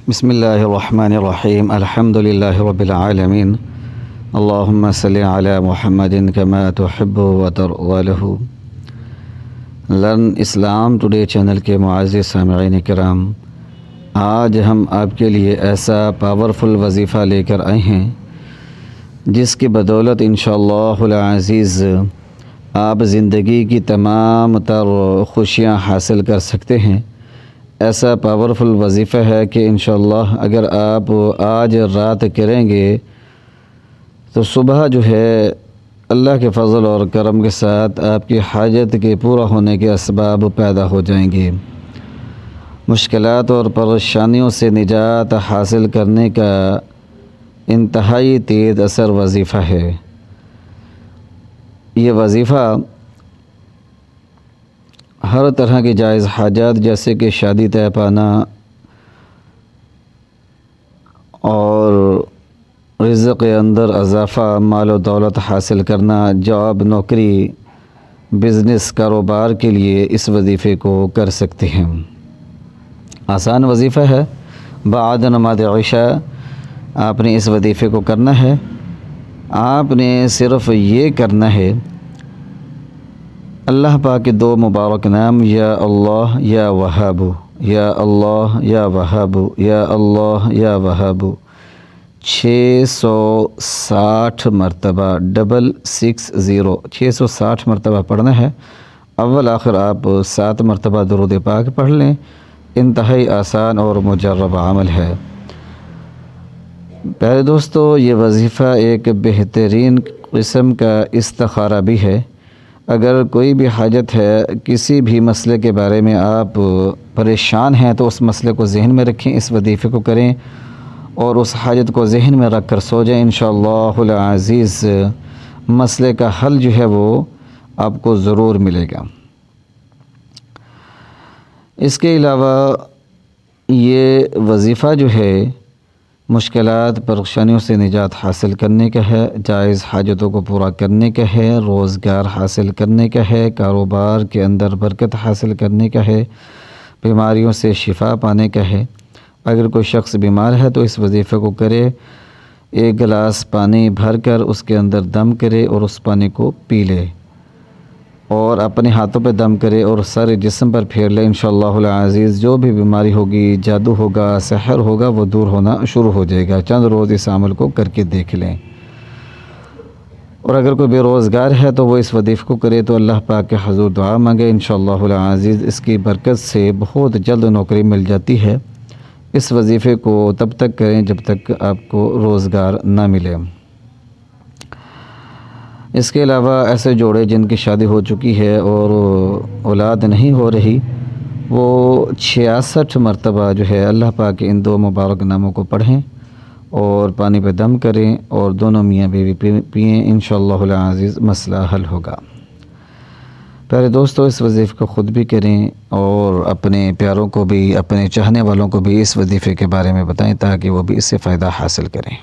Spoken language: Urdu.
بسم اللہ الرحمن الرحیم الحمد للہ رب العالمین اللہم صلی علی محمد کما تحب وترضى له۔ لرن اسلام ٹوڈے چینل کے معزز سامعین کرام، آج ہم آپ کے لیے ایسا پاورفل وظیفہ لے کر آئے ہیں جس کی بدولت انشاءاللہ العزیز آپ زندگی کی تمام تر خوشیاں حاصل کر سکتے ہیں۔ ایسا پاورفل وظیفہ ہے کہ انشاءاللہ اگر آپ آج رات کریں گے تو صبح جو ہے اللہ کے فضل اور کرم کے ساتھ آپ کی حاجت کے پورا ہونے کے اسباب پیدا ہو جائیں گے۔ مشکلات اور پریشانیوں سے نجات حاصل کرنے کا انتہائی تیز اثر وظیفہ ہے۔ یہ وظیفہ ہر طرح کی جائز حاجات جیسے کہ شادی طے پانا اور رزق کے اندر اضافہ، مال و دولت حاصل کرنا، جاب، نوکری، بزنس، کاروبار کے لیے اس وظیفے کو کر سکتے ہیں۔ آسان وظیفہ ہے۔ بعد نماز عشاء آپ نے اس وظیفے کو کرنا ہے۔ آپ نے صرف یہ کرنا ہے، اللہ پاک کے دو مبارک نام یا اللہ یا وہاب، یا اللہ یا وہاب، یا اللہ یا وہاب 660 مرتبہ 660 مرتبہ پڑھنا ہے۔ اول آخر آپ 7 مرتبہ درود پاک پڑھ لیں۔ انتہائی آسان اور مجرب عمل ہے۔ پیارے دوستو، یہ وظیفہ ایک بہترین قسم کا استخارہ بھی ہے۔ اگر کوئی بھی حاجت ہے، کسی بھی مسئلے کے بارے میں آپ پریشان ہیں تو اس مسئلے کو ذہن میں رکھیں، اس وظیفے کو کریں اور اس حاجت کو ذہن میں رکھ کر سو جائیں۔ انشاءاللہ العزیز مسئلے کا حل جو ہے وہ آپ کو ضرور ملے گا۔ اس کے علاوہ یہ وظیفہ جو ہے مشکلات پریشانیوں سے نجات حاصل کرنے کا ہے، جائز حاجتوں کو پورا کرنے کا ہے، روزگار حاصل کرنے کا ہے، کاروبار کے اندر برکت حاصل کرنے کا ہے، بیماریوں سے شفا پانے کا ہے۔ اگر کوئی شخص بیمار ہے تو اس وظیفے کو کرے، 1 گلاس پانی بھر کر اس کے اندر دم کرے اور اس پانی کو پی لے اور اپنے ہاتھوں پہ دم کرے اور سارے جسم پر پھیر لے۔ انشاءاللہ العزیز جو بھی بیماری ہوگی، جادو ہوگا، سحر ہوگا، وہ دور ہونا شروع ہو جائے گا۔ چند روز اس عمل کو کر کے دیکھ لیں۔ اور اگر کوئی بے روزگار ہے تو وہ اس وظیفے کو کرے تو اللہ پاک کے حضور دعا مانگے، انشاءاللہ العزیز اس کی برکت سے بہت جلد نوکری مل جاتی ہے۔ اس وظیفے کو تب تک کریں جب تک آپ کو روزگار نہ ملے۔ اس کے علاوہ ایسے جوڑے جن کی شادی ہو چکی ہے اور اولاد نہیں ہو رہی، وہ 66 مرتبہ جو ہے اللہ پاک کے ان 2 مبارک ناموں کو پڑھیں اور پانی پہ دم کریں اور دونوں میاں بیوی پئیں۔ انشاءاللہ العزیز مسئلہ حل ہوگا۔ پیارے دوستو، اس وظیفے کو خود بھی کریں اور اپنے پیاروں کو بھی، اپنے چاہنے والوں کو بھی اس وظیفے کے بارے میں بتائیں تاکہ وہ بھی اس سے فائدہ حاصل کریں۔